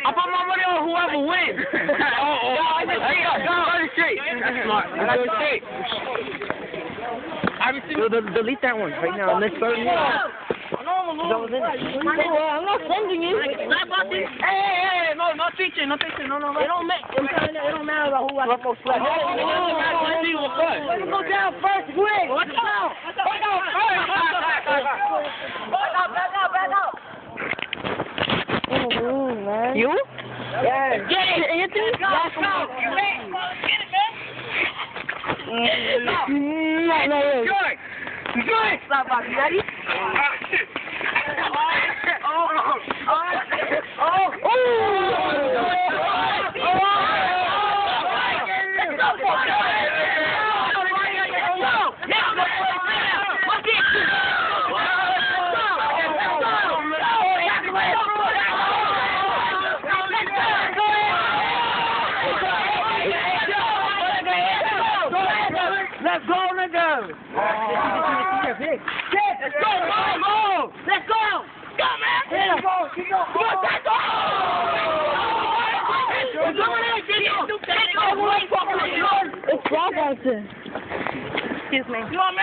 I put my money on whoever wins. Go straight. That's smart. Go straight. Delete that one right now. Let's start it. I'm not sending you. Hey, no teaching. No. It don't matter about who I go slap. Let's go down first, quick. Watch out. Back out. You? Yeah. Get it, Anthony. Let's go. Get it, man. No. Good. Stop, Bobby. Ready? Let's go, nigga! Let's go! Let's go! Go, man! Let's go! Let's go! It's Rob Excuse me. You want me?